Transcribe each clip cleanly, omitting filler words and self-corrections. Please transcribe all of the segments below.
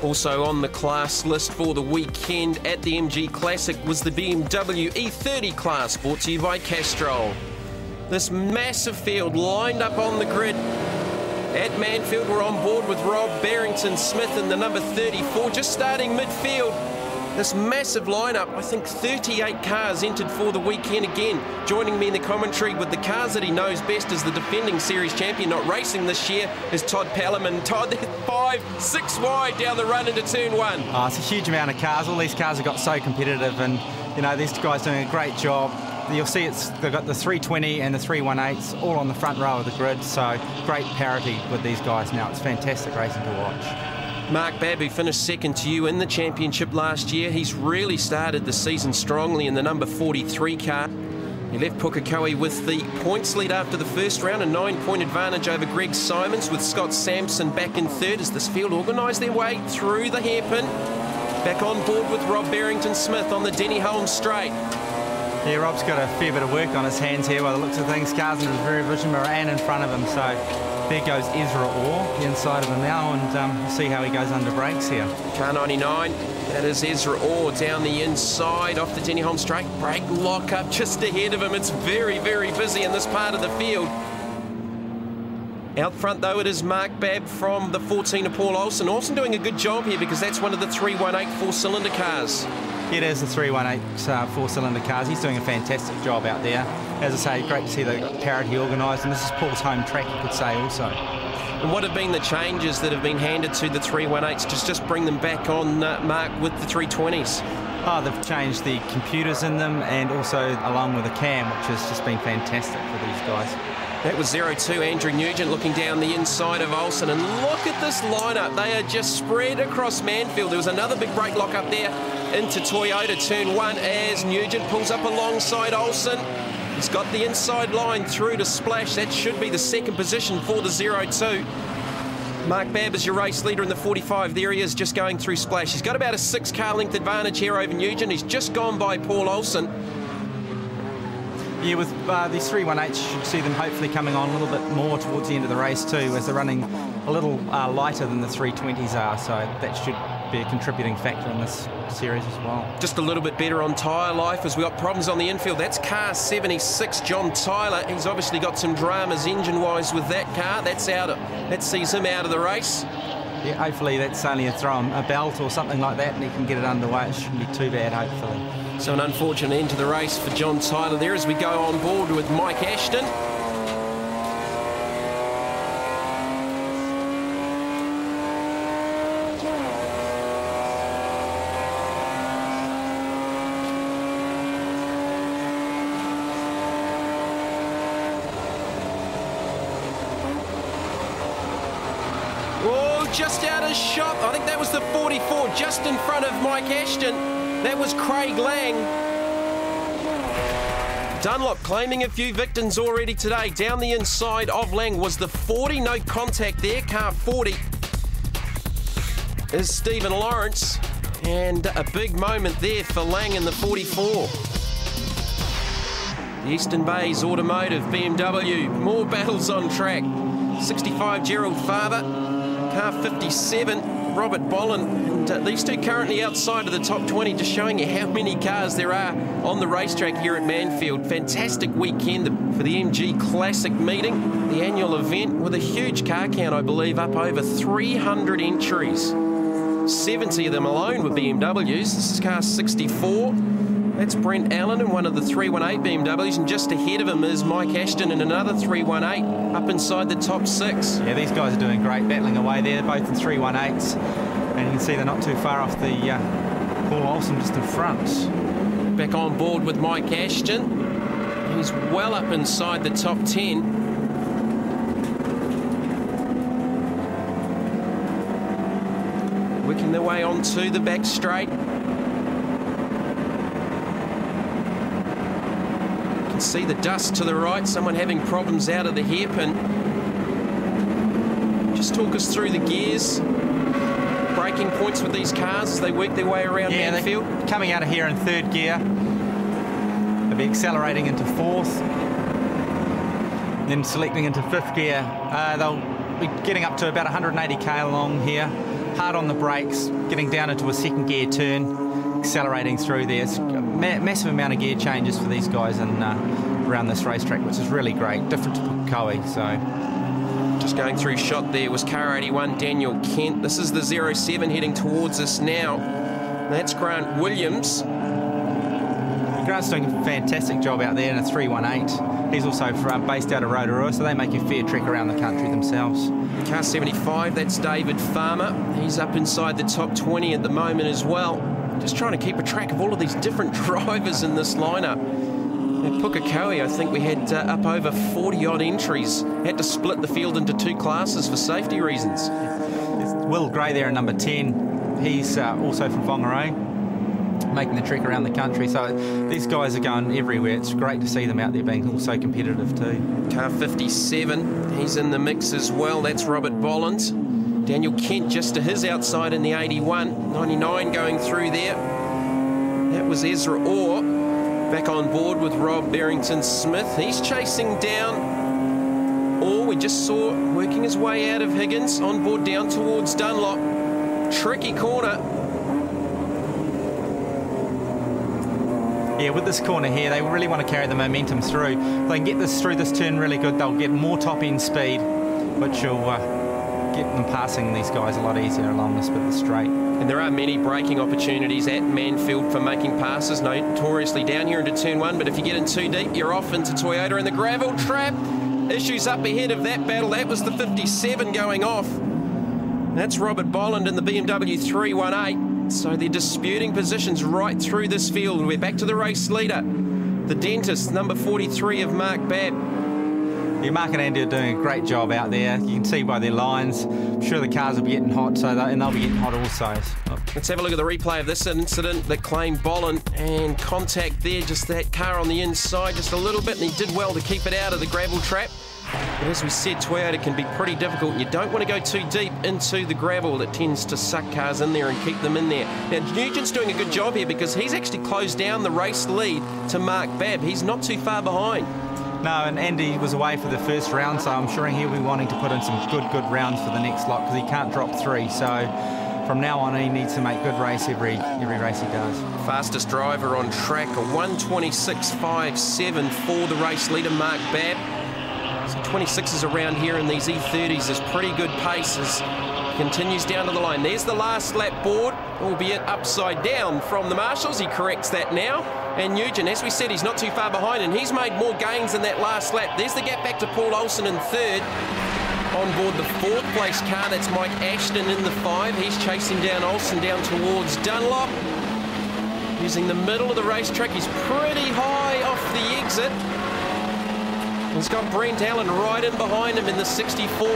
Also on the class list for the weekend at the MG Classic was the BMW E30 class, brought to you by Castrol. This massive field lined up on the grid at Manfield. We're on board with Rob Barrington-Smith in the number 34, just starting midfield. This massive lineup, I think 38 cars entered for the weekend again. Joining me in the commentary with the cars that he knows best as the defending series champion, not racing this year, is Todd Palliman. Todd, 6 wide down the run into turn 1. Oh, it's a huge amount of cars. All these cars have got so competitive, and you know, these guys doing a great job. You'll see they've got the 320 and the 318s all on the front row of the grid, so great parity with these guys now. It's fantastic racing to watch. Mark Babb, who finished second to you in the championship last year, he's really started the season strongly in the number 43 car. He left Pukekohe with the points lead after the first round, a 9-point advantage over Greg Simons, with Scott Sampson back in third as this field organised their way through the hairpin. Back on board with Rob Barrington-Smith on the Denny Holmes straight. Yeah, Rob's got a fair bit of work on his hands here by the looks of things. Cars in his rear vision mirror and in front of him, so there goes Ezra Orr, the inside of him now, and we'll see how he goes under brakes here. Car 99, that is Ezra Orr down the inside off the Denny Holmes straight. Brake lock up just ahead of him. It's very, very busy in this part of the field. Out front, though, it is Mark Babb from the 14 of Paul Olsen. Olsen doing a good job here because that's one of the 318 four-cylinder cars. It is the 318 four-cylinder cars. He's doing a fantastic job out there. As I say, great to see the parity organised, and this is Paul's home track, you could say, also. And what have been the changes that have been handed to the 318s to just bring them back on, Mark, with the 320s? Oh, they've changed the computers in them, and also along with the cam, which has just been fantastic for these guys. That was 02, Andrew Nugent looking down the inside of Olsen, and look at this lineup. They are just spread across Manfield. There was another big brake lock up there into Toyota turn 1 as Nugent pulls up alongside Olsen. He's got the inside line through to Splash. That should be the second position for the 02. Mark Babb is your race leader in the 45. There he is, just going through Splash. He's got about a 6-car length advantage here over Nugent. He's just gone by Paul Olsen. Yeah, with these 318s, you should see them hopefully coming on a little bit more towards the end of the race too, as they're running a little lighter than the 320s are, so that should be a contributing factor in this series as well. Just a little bit better on tyre life as we got problems on the infield. That's car 76, John Tyler. He's obviously got some dramas engine-wise with that car. That sees him out of the race. Yeah, hopefully that's only a belt or something like that, and he can get it underway. It shouldn't be too bad, hopefully. So an unfortunate end to the race for John Tyler there as we go on board with Mike Ashton. Oh, just out of shot. I think that was the 44, just in front of Mike Ashton. That was Craig Lang. Dunlop claiming a few victims already today. Down the inside of Lang was the 40. No contact there. Car 40 is Stephen Lawrence. And a big moment there for Lang in the 44. The Eastern Bays Automotive BMW. More battles on track. 65 Gerald Father. Car 57. Robert Bolin, and these two currently outside of the top 20, just showing you how many cars there are on the racetrack here at Manfield. Fantastic weekend for the MG Classic meeting, the annual event, with a huge car count, I believe, up over 300 entries. 70 of them alone were BMWs. This is car 64. That's Brent Allen in one of the 318 BMWs, and just ahead of him is Mike Ashton in another 318, up inside the top 6. Yeah, these guys are doing great, battling away there, both in 318s, and you can see they're not too far off the Paul Olsen just in front. Back on board with Mike Ashton. He's well up inside the top 10. Working their way onto the back straight. See the dust to the right, someone having problems out of the hairpin. Just talk us through the gears, braking points with these cars as they work their way around Manfield. Coming out of here in third gear, they'll be accelerating into fourth, then selecting into fifth gear. They'll be getting up to about 180k along here, hard on the brakes, getting down into a second gear turn, accelerating through there. It's a massive amount of gear changes for these guys and around this racetrack, which is really great, different to Pukekohe. So just going through shot there was car 81 Daniel Kent. This is the 07 heading towards us now. That's Grant Williams. Grant's doing a fantastic job out there in a 318. He's also based out of Rotorua, so they make a fair trek around the country themselves. Car 75, that's David Farmer. He's up inside the top 20 at the moment as well. Just trying to keep a track of all of these different drivers in this lineup. At Pukekohe, I think we had up over 40-odd entries. Had to split the field into two classes for safety reasons. Will Gray there in number 10. He's also from Whangarei, making the trek around the country. So these guys are going everywhere. It's great to see them out there being also competitive too. Car 57, he's in the mix as well. That's Robert Bolland. Daniel Kent just to his outside in the 81. 99 going through there. That was Ezra Orr. Back on board with Rob Barrington-Smith. He's chasing down Orr. We just saw working his way out of Higgins. On board down towards Dunlop. Tricky corner. Yeah, with this corner here, they really want to carry the momentum through. If they can get this through this turn really good, they'll get more top-end speed, which will get them passing these guys a lot easier along this bit of the straight. And there are many braking opportunities at Manfield for making passes, notoriously down here into turn one, but if you get in too deep, you're off into Toyota and the gravel trap. Issues up ahead of that battle. That was the 57 going off. That's Robert Bolland in the BMW 318. So they're disputing positions right through this field. We're back to the race leader, the dentist, number 43 of Mark Babb. Yeah, Mark and Andy are doing a great job out there. You can see by their lines. I'm sure the cars will be getting hot, and they'll be getting hot also. Let's have a look at the replay of this incident that claimed Bolland, and contact there, just that car on the inside just a little bit, and he did well to keep it out of the gravel trap. But as we said, Toyota can be pretty difficult. You don't want to go too deep into the gravel that tends to suck cars in there and keep them in there. Now, Nugent's doing a good job here because he's actually closed down the race lead to Mark Babb. He's not too far behind. No, and Andy was away for the first round, so I'm sure he'll be wanting to put in some good rounds for the next lot because he can't drop 3. So from now on, he needs to make good race every race he does. Fastest driver on track, a 1:26.57 for the race leader, Mark Babb. So 26s around here in these E30s is pretty good pace as he continues down to the line. There's the last lap board, albeit upside down from the marshals. He corrects that now. And Nugent, as we said, he's not too far behind, and he's made more gains in that last lap. There's the gap back to Paul Olsen in third. On board the fourth place car, that's Mike Ashton in the 5. He's chasing down Olsen down towards Dunlop. Using the middle of the racetrack, he's pretty high off the exit. He's got Brent Allen right in behind him in the 64.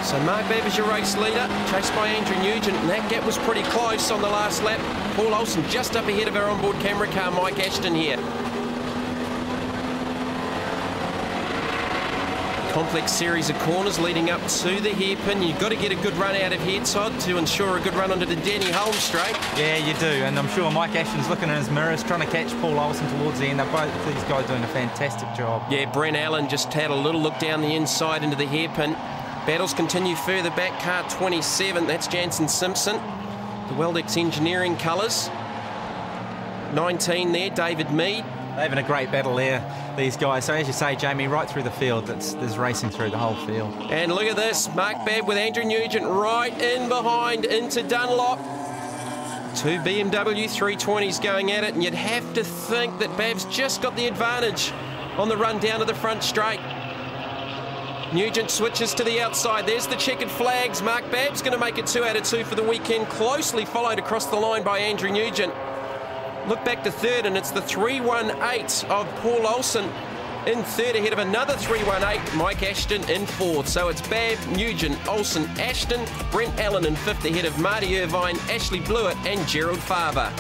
So Mark Babb is your race leader, chased by Andrew Nugent, and that gap was pretty close on the last lap. Paul Olsen just up ahead of our onboard camera car, Mike Ashton here. Complex series of corners leading up to the hairpin. You've got to get a good run out of here, Todd, to ensure a good run onto the Denny Holmes straight. Yeah, you do, and I'm sure Mike Ashton's looking in his mirrors, trying to catch Paul Olsen towards the end. They're both these guys doing a fantastic job. Yeah, Brent Allen just had a little look down the inside into the hairpin. Battles continue further back, car 27, that's Jansen Simpson. The Weldex Engineering colours. 19 there, David Mead. They're having a great battle there, these guys. So as you say, Jamie, right through the field, there's racing through the whole field. And look at this, Mark Babb with Andrew Nugent right in behind into Dunlop. 2 BMW 320s going at it, and you'd have to think that Babb's just got the advantage on the run down to the front straight. Nugent switches to the outside. There's the checkered flags. Mark Babb's going to make it 2 out of 2 for the weekend. Closely followed across the line by Andrew Nugent. Look back to third, and it's the 318 of Paul Olsen in third ahead of another 318, Mike Ashton in fourth. So it's Babb, Nugent, Olsen, Ashton, Brent Allen in fifth ahead of Marty Irvine, Ashley Blewett and Gerald Farber.